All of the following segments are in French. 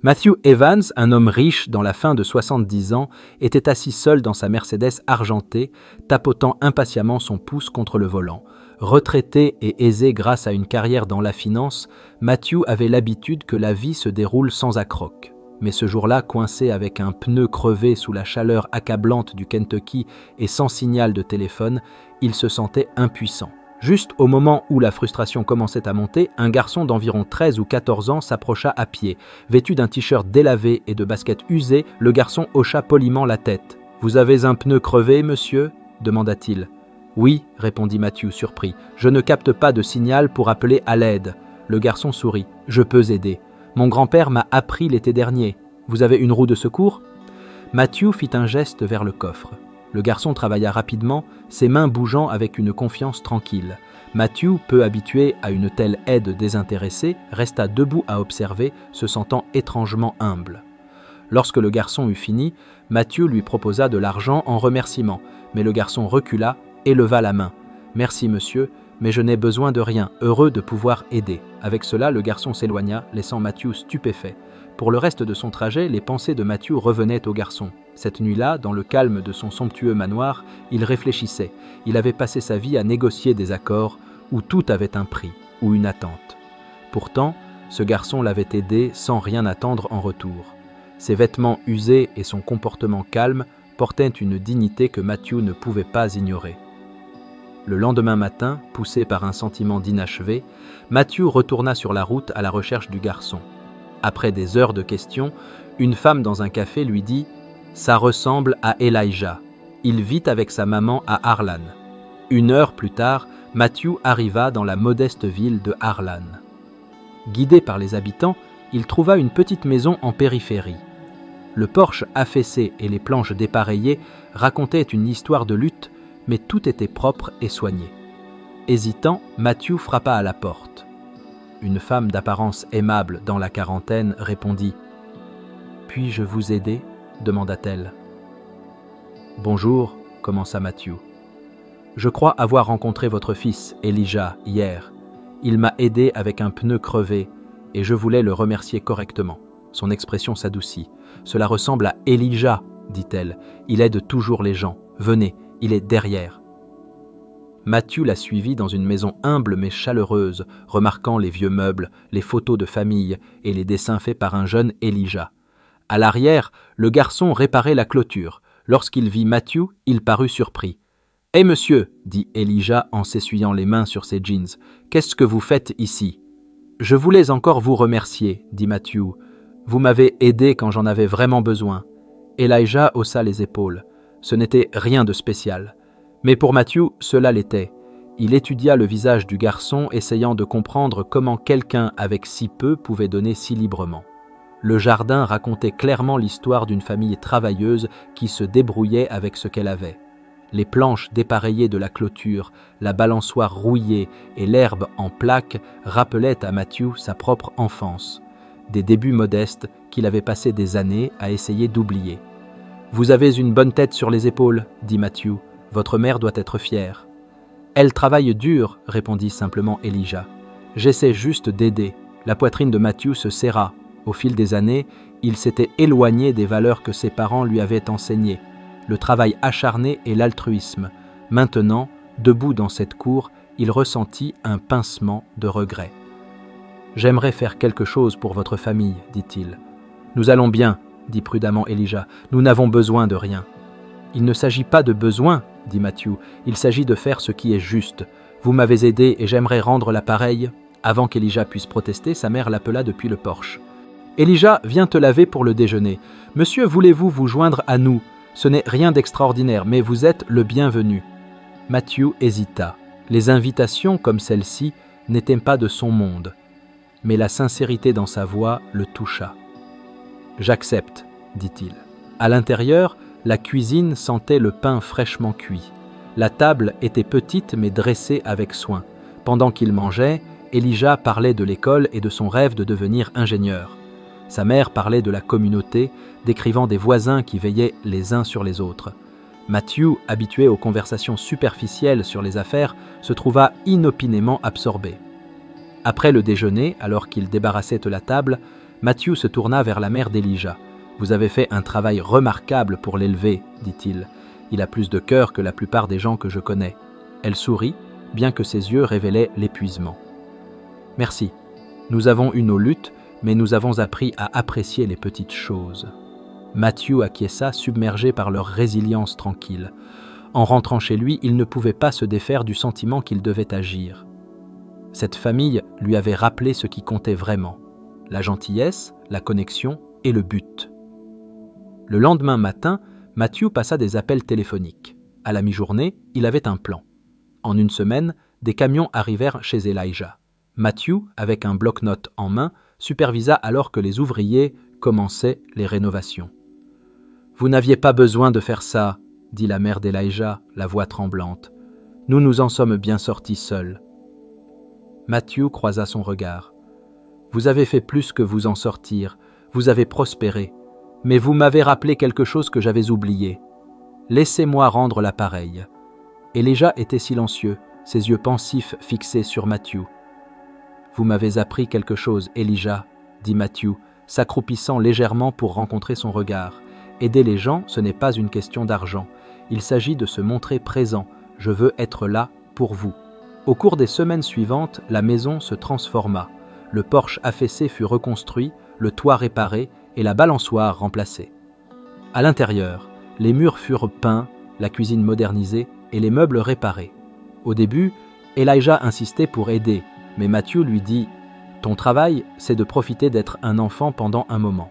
Matthew Evans, un homme riche dans la fin de 70 ans, était assis seul dans sa Mercedes argentée, tapotant impatiemment son pouce contre le volant. Retraité et aisé grâce à une carrière dans la finance, Matthew avait l'habitude que la vie se déroule sans accroc. Mais ce jour-là, coincé avec un pneu crevé sous la chaleur accablante du Kentucky et sans signal de téléphone, il se sentait impuissant. Juste au moment où la frustration commençait à monter, un garçon d'environ 13 ou 14 ans s'approcha à pied. Vêtu d'un t-shirt délavé et de baskets usées, le garçon hocha poliment la tête. « Vous avez un pneu crevé, monsieur ?» demanda-t-il. « Oui, » répondit Matthew, surpris. « Je ne capte pas de signal pour appeler à l'aide. » Le garçon sourit. « Je peux aider. Mon grand-père m'a appris l'été dernier. Vous avez une roue de secours ?» Matthew fit un geste vers le coffre. Le garçon travailla rapidement, ses mains bougeant avec une confiance tranquille. Matthew, peu habitué à une telle aide désintéressée, resta debout à observer, se sentant étrangement humble. Lorsque le garçon eut fini, Matthew lui proposa de l'argent en remerciement, mais le garçon recula et leva la main. « Merci monsieur, mais je n'ai besoin de rien, heureux de pouvoir aider. » Avec cela, le garçon s'éloigna, laissant Matthew stupéfait. Pour le reste de son trajet, les pensées de Matthew revenaient au garçon. Cette nuit-là, dans le calme de son somptueux manoir, il réfléchissait. Il avait passé sa vie à négocier des accords où tout avait un prix ou une attente. Pourtant, ce garçon l'avait aidé sans rien attendre en retour. Ses vêtements usés et son comportement calme portaient une dignité que Matthew ne pouvait pas ignorer. Le lendemain matin, poussé par un sentiment d'inachevé, Matthew retourna sur la route à la recherche du garçon. Après des heures de questions, une femme dans un café lui dit « Ça ressemble à Elijah. Il vit avec sa maman à Harlan. » 1 heure plus tard, Matthew arriva dans la modeste ville de Harlan. Guidé par les habitants, il trouva une petite maison en périphérie. Le porche affaissé et les planches dépareillées racontaient une histoire de lutte, mais tout était propre et soigné. Hésitant, Matthew frappa à la porte. Une femme d'apparence aimable dans la quarantaine répondit « Puis-je vous aider ?» demanda-t-elle. « Bonjour, » commença Matthew. « Je crois avoir rencontré votre fils, Elijah, hier. Il m'a aidé avec un pneu crevé et je voulais le remercier correctement. » Son expression s'adoucit. « Cela ressemble à Elijah, » dit-elle. « Il aide toujours les gens. Venez, il est derrière. » Matthew la suivit dans une maison humble mais chaleureuse, remarquant les vieux meubles, les photos de famille et les dessins faits par un jeune Elijah. À l'arrière, le garçon réparait la clôture. Lorsqu'il vit Matthew, il parut surpris. « Hé monsieur !» dit Elijah en s'essuyant les mains sur ses jeans. « Qu'est-ce que vous faites ici ?»« Je voulais encore vous remercier, » dit Matthew. « Vous m'avez aidé quand j'en avais vraiment besoin. » Elijah haussa les épaules. Ce n'était rien de spécial. Mais pour Matthew, cela l'était. Il étudia le visage du garçon, essayant de comprendre comment quelqu'un avec si peu pouvait donner si librement. Le jardin racontait clairement l'histoire d'une famille travailleuse qui se débrouillait avec ce qu'elle avait. Les planches dépareillées de la clôture, la balançoire rouillée et l'herbe en plaques rappelaient à Matthew sa propre enfance, des débuts modestes qu'il avait passé des années à essayer d'oublier. « Vous avez une bonne tête sur les épaules, » dit Matthew. « Votre mère doit être fière. »« Elle travaille dur, » répondit simplement Elijah. « J'essaie juste d'aider. » La poitrine de Matthew se serra. Au fil des années, il s'était éloigné des valeurs que ses parents lui avaient enseignées, le travail acharné et l'altruisme. Maintenant, debout dans cette cour, il ressentit un pincement de regret. « J'aimerais faire quelque chose pour votre famille, » dit-il. « Nous allons bien, » dit prudemment Elijah. « Nous n'avons besoin de rien. » « Il ne s'agit pas de besoin, » dit Matthew. « Il s'agit de faire ce qui est juste. Vous m'avez aidé et j'aimerais rendre l'appareil. » Avant qu'Elijah puisse protester, sa mère l'appela depuis le porche. « Elijah, viens te laver pour le déjeuner. Monsieur, voulez-vous vous joindre à nous? Ce n'est rien d'extraordinaire, mais vous êtes le bienvenu. » Matthew hésita. Les invitations comme celle-ci n'étaient pas de son monde. Mais la sincérité dans sa voix le toucha. « J'accepte, » dit-il. À l'intérieur, la cuisine sentait le pain fraîchement cuit. La table était petite mais dressée avec soin. Pendant qu'il mangeait, Elijah parlait de l'école et de son rêve de devenir ingénieur. Sa mère parlait de la communauté, décrivant des voisins qui veillaient les uns sur les autres. Matthew, habitué aux conversations superficielles sur les affaires, se trouva inopinément absorbé. Après le déjeuner, alors qu'il débarrassait la table, Matthew se tourna vers la mère d'Elijah. « Vous avez fait un travail remarquable pour l'élever, dit-il. Il a plus de cœur que la plupart des gens que je connais. » Elle sourit, bien que ses yeux révélaient l'épuisement. « Merci. Nous avons eu nos luttes, mais nous avons appris à apprécier les petites choses. » Matthew acquiesça, submergé par leur résilience tranquille. En rentrant chez lui, il ne pouvait pas se défaire du sentiment qu'il devait agir. Cette famille lui avait rappelé ce qui comptait vraiment, la gentillesse, la connexion et le but. Le lendemain matin, Matthew passa des appels téléphoniques. À la mi-journée, il avait un plan. En une semaine, des camions arrivèrent chez Elijah. Matthew, avec un bloc-notes en main, supervisa alors que les ouvriers commençaient les rénovations. « Vous n'aviez pas besoin de faire ça, » dit la mère d'Elijah, la voix tremblante. « Nous nous en sommes bien sortis seuls. » Matthew croisa son regard. « Vous avez fait plus que vous en sortir, vous avez prospéré, mais vous m'avez rappelé quelque chose que j'avais oublié. Laissez-moi rendre l'appareil. » Elijah était silencieux, ses yeux pensifs fixés sur Matthew. « Vous m'avez appris quelque chose, Elijah, » dit Matthew, s'accroupissant légèrement pour rencontrer son regard. « Aider les gens, ce n'est pas une question d'argent. Il s'agit de se montrer présent. Je veux être là pour vous. » Au cours des semaines suivantes, la maison se transforma. Le porche affaissé fut reconstruit, le toit réparé et la balançoire remplacée. À l'intérieur, les murs furent peints, la cuisine modernisée et les meubles réparés. Au début, Elijah insistait pour aider, mais Matthew lui dit « Ton travail, c'est de profiter d'être un enfant pendant un moment. »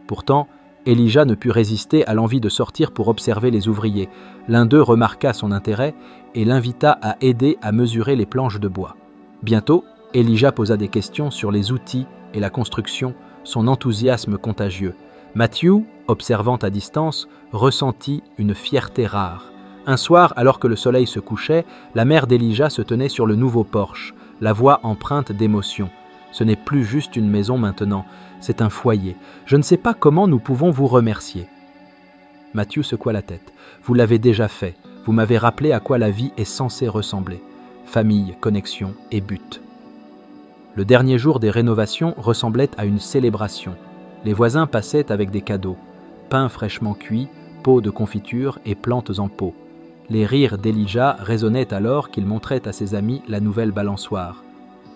Pourtant, Elijah ne put résister à l'envie de sortir pour observer les ouvriers. L'un d'eux remarqua son intérêt et l'invita à aider à mesurer les planches de bois. Bientôt, Elijah posa des questions sur les outils et la construction, son enthousiasme contagieux. Matthew, observant à distance, ressentit une fierté rare. Un soir, alors que le soleil se couchait, la mère d'Elijah se tenait sur le nouveau porche, la voix empreinte d'émotion. « Ce n'est plus juste une maison maintenant, c'est un foyer. Je ne sais pas comment nous pouvons vous remercier. » Matthew secoua la tête. « Vous l'avez déjà fait. Vous m'avez rappelé à quoi la vie est censée ressembler. Famille, connexion et but. » Le dernier jour des rénovations ressemblait à une célébration. Les voisins passaient avec des cadeaux. Pain fraîchement cuit, pots de confiture et plantes en pot. Les rires d'Elijah résonnaient alors qu'il montrait à ses amis la nouvelle balançoire.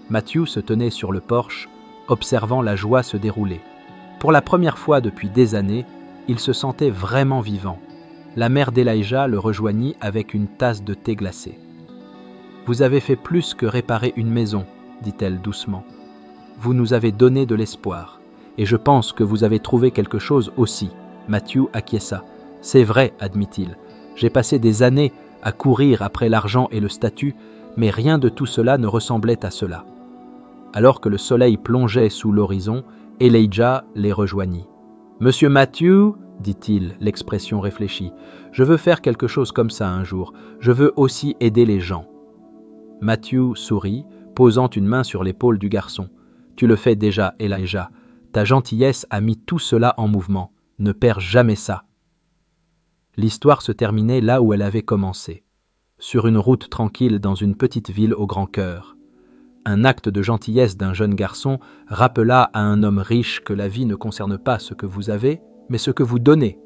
Matthew se tenait sur le porche, observant la joie se dérouler. Pour la première fois depuis des années, il se sentait vraiment vivant. La mère d'Elijah le rejoignit avec une tasse de thé glacé. « Vous avez fait plus que réparer une maison, » dit-elle doucement. « Vous nous avez donné de l'espoir. Et je pense que vous avez trouvé quelque chose aussi. » Matthew acquiesça. « C'est vrai, admit-il. J'ai passé des années à courir après l'argent et le statut, mais rien de tout cela ne ressemblait à cela. » Alors que le soleil plongeait sous l'horizon, Elijah les rejoignit. « Monsieur Matthew, dit-il, l'expression réfléchie, je veux faire quelque chose comme ça un jour. Je veux aussi aider les gens. » Matthew sourit, posant une main sur l'épaule du garçon. « Tu le fais déjà, Elijah. Ta gentillesse a mis tout cela en mouvement. Ne perds jamais ça. » L'histoire se terminait là où elle avait commencé, sur une route tranquille dans une petite ville au grand cœur. Un acte de gentillesse d'un jeune garçon rappela à un homme riche que la vie ne concerne pas ce que vous avez, mais ce que vous donnez.